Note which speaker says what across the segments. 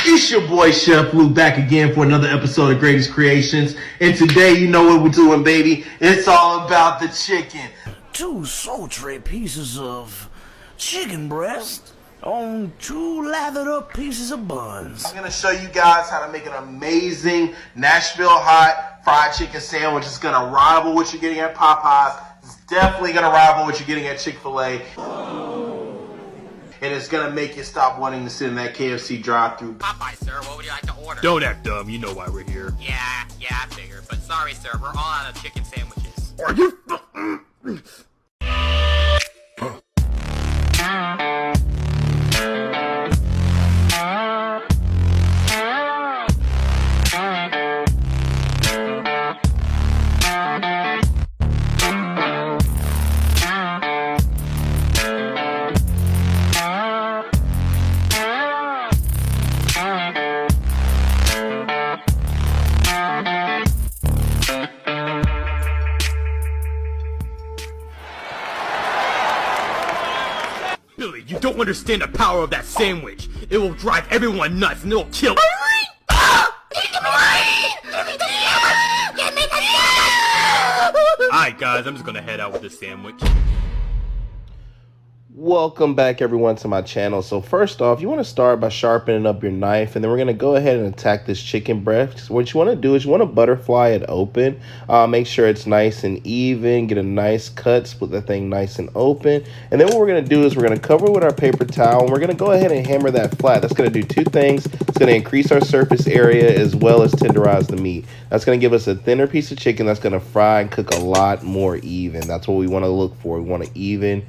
Speaker 1: It's your boy Chef Lou back again for another episode of Greatest Creations. And today, you know what we're doing, baby. It's all about the chicken.
Speaker 2: 2 sultry pieces of chicken breast on 2 lathered up pieces of buns.
Speaker 1: I'm going to show you guys how to make an amazing Nashville hot fried chicken sandwich. It's going to rival what you're getting at Popeyes. It's definitely going to rival what you're getting at Chick-fil-A. And it's gonna make you stop wanting to sit in that KFC drive-thru.
Speaker 3: Popeye, sir, what would you like to order?
Speaker 4: Don't act dumb, you know why we're here.
Speaker 3: Yeah, I figured. But sorry, sir, we're all out of chicken sandwiches.
Speaker 4: Are you? Billy, you don't understand the power of that sandwich. It will drive everyone nuts and it'll kill. Alright guys, I'm just gonna head out with this sandwich.
Speaker 5: Welcome back everyone to my channel. So first off, you want to start by sharpening up your knife, and then we're going to go ahead and attack this chicken breast. What you want to do is you want to butterfly it open. Make sure it's nice and even, get a nice cut, split the thing nice and open. And then what we're going to do is we're going to cover it with our paper towel, and we're going to go ahead and hammer that flat. That's going to do 2 things. It's going to increase our surface area as well as tenderize the meat. That's going to give us a thinner piece of chicken that's going to fry and cook a lot more even. That's what we want to look for. We want to even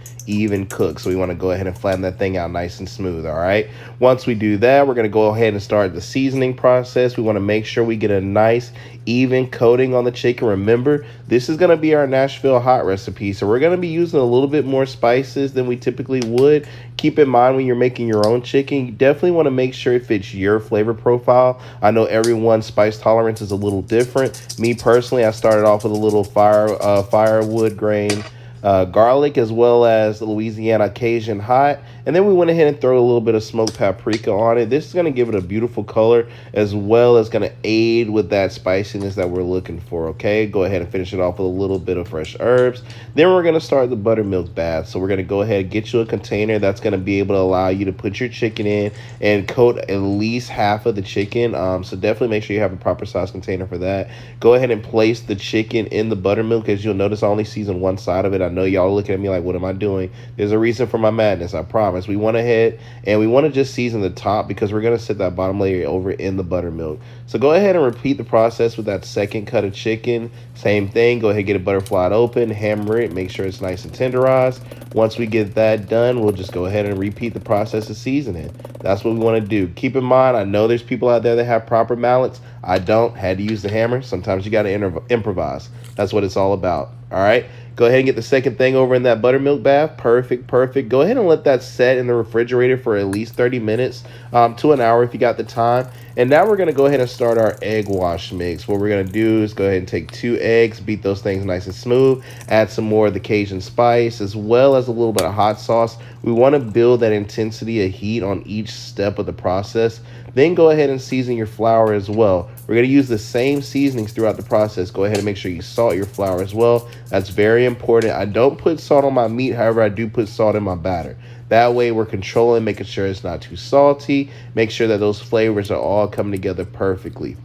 Speaker 5: cook. So we want to go ahead and flatten that thing out nice and smooth. All right, once we do that, we're going to go ahead and start the seasoning process. We want to make sure we get a nice even coating on the chicken. Remember, this is going to be our Nashville hot recipe, so we're going to be using a little bit more spices than we typically would. Keep in mind, when you're making your own chicken, you definitely want to make sure it fits your flavor profile. I know everyone's spice tolerance is a little different. Me personally, I started off with a little firewood grain garlic, as well as the Louisiana Cajun hot, and then we went ahead and throw a little bit of smoked paprika on it. This is going to give it a beautiful color, as well as going to aid with that spiciness that we're looking for. Okay, go ahead and finish it off with a little bit of fresh herbs. Then we're going to start the buttermilk bath. So we're going to go ahead and get you a container that's going to be able to allow you to put your chicken in and coat at least half of the chicken. So definitely make sure you have a proper size container for that. Go ahead and place the chicken in the buttermilk. As you'll notice, I only seasoned one side of it. I know y'all looking at me like, what am I doing? There's a reason for my madness, I promise. We went ahead and we want to just season the top because we're going to set that bottom layer over in the buttermilk. So go ahead and repeat the process with that second cut of chicken. Same thing, go ahead and get it butterflied open, hammer it, make sure it's nice and tenderized. Once we get that done, we'll just go ahead and repeat the process of seasoning. That's what we want to do. Keep in mind, I know there's people out there that have proper mallets. I don't, had to use the hammer. Sometimes you got to improvise. That's what it's all about. All right, go ahead and get the second thing over in that buttermilk bath. Perfect. Go ahead and let that set in the refrigerator for at least 30 minutes to an hour if you got the time. And now we're going to go ahead and start our egg wash mix. What we're going to do is go ahead and take 2 eggs, beat those things nice and smooth, add some more of the Cajun spice, as well as a little bit of hot sauce. We want to build that intensity of heat on each step of the process. Then go ahead and season your flour as well. We're going to use the same seasonings throughout the process. Go ahead and make sure you salt your flour as well. That's very important. I don't put salt on my meat. However, I do put salt in my batter. That way we're controlling, making sure it's not too salty. Make sure that those flavors are all coming together perfectly.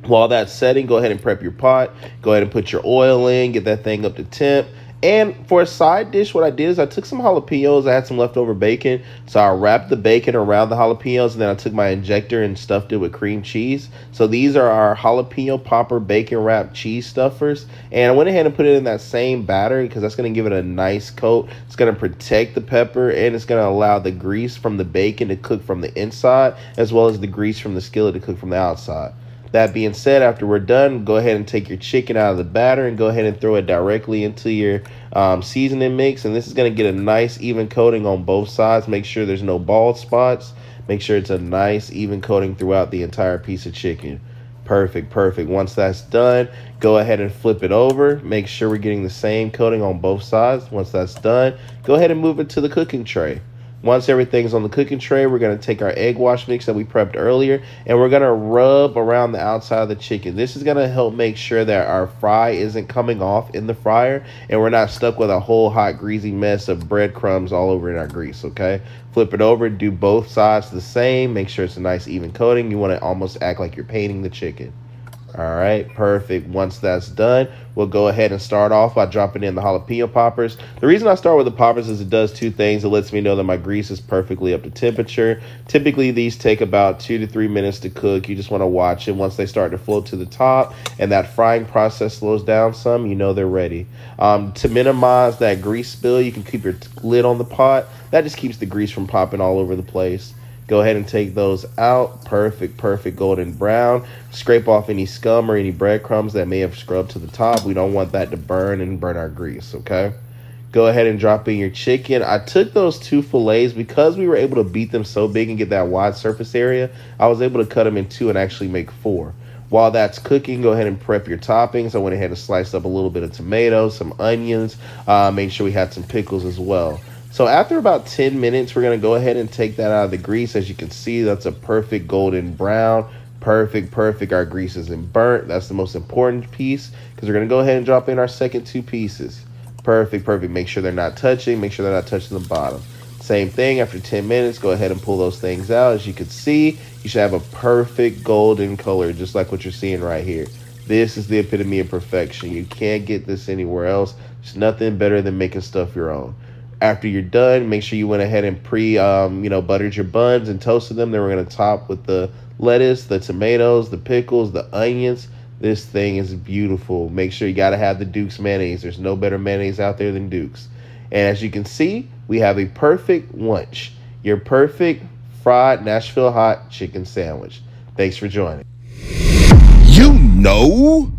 Speaker 5: While that's setting, go ahead and prep your pot. Go ahead and put your oil in. Get that thing up to temp. And for a side dish, what I did is I took some jalapenos. I had some leftover bacon. So I wrapped the bacon around the jalapenos, and then I took my injector and stuffed it with cream cheese. So these are our jalapeno popper bacon wrapped cheese stuffers. And I went ahead and put it in that same batter because that's going to give it a nice coat. It's going to protect the pepper, and it's going to allow the grease from the bacon to cook from the inside, as well as the grease from the skillet to cook from the outside. That being said, after we're done, go ahead and take your chicken out of the batter and go ahead and throw it directly into your seasoning mix. And this is going to get a nice even coating on both sides. Make sure there's no bald spots. Make sure it's a nice even coating throughout the entire piece of chicken. Perfect. Once that's done, go ahead and flip it over. Make sure we're getting the same coating on both sides. Once that's done, go ahead and move it to the cooking tray. Once everything's on the cooking tray, we're going to take our egg wash mix that we prepped earlier, and we're going to rub around the outside of the chicken. This is going to help make sure that our fry isn't coming off in the fryer, and we're not stuck with a whole hot greasy mess of breadcrumbs all over in our grease, okay? Flip it over, do both sides the same. Make sure it's a nice even coating. You want to almost act like you're painting the chicken. All right, perfect. Once that's done, we'll go ahead and start off by dropping in the jalapeno poppers. The reason I start with the poppers is it does two things. It lets me know that my grease is perfectly up to temperature. Typically, these take about 2 to 3 minutes to cook. You just want to watch it. Once they start to float to the top and that frying process slows down some, you know they're ready. To minimize that grease spill, you can keep your lid on the pot. That just keeps the grease from popping all over the place. Go ahead and take those out. Perfect golden brown. Scrape off any scum or any breadcrumbs that may have scrubbed to the top. We don't want that to burn and burn our grease, okay? Go ahead and drop in your chicken. I took those 2 fillets because we were able to beat them so big and get that wide surface area. I was able to cut them in 2 and actually make 4. While that's cooking, go ahead and prep your toppings. I went ahead and sliced up a little bit of tomatoes, some onions. Make sure we had some pickles as well. So after about 10 minutes, we're going to go ahead and take that out of the grease. As you can see, that's a perfect golden brown. Perfect. Our grease isn't burnt. That's the most important piece because we're going to go ahead and drop in our second 2 pieces. Perfect. Make sure they're not touching. Make sure they're not touching the bottom. Same thing, after 10 minutes, go ahead and pull those things out. As you can see, you should have a perfect golden color, just like what you're seeing right here. This is the epitome of perfection. You can't get this anywhere else. There's nothing better than making stuff your own. After you're done, make sure you went ahead and buttered your buns and toasted them. Then we're going to top with the lettuce, the tomatoes, the pickles, the onions. This thing is beautiful. Make sure you got to have the Duke's mayonnaise. There's no better mayonnaise out there than Duke's. And as you can see, we have a perfect lunch. Your perfect fried Nashville hot chicken sandwich. Thanks for joining.
Speaker 6: You know.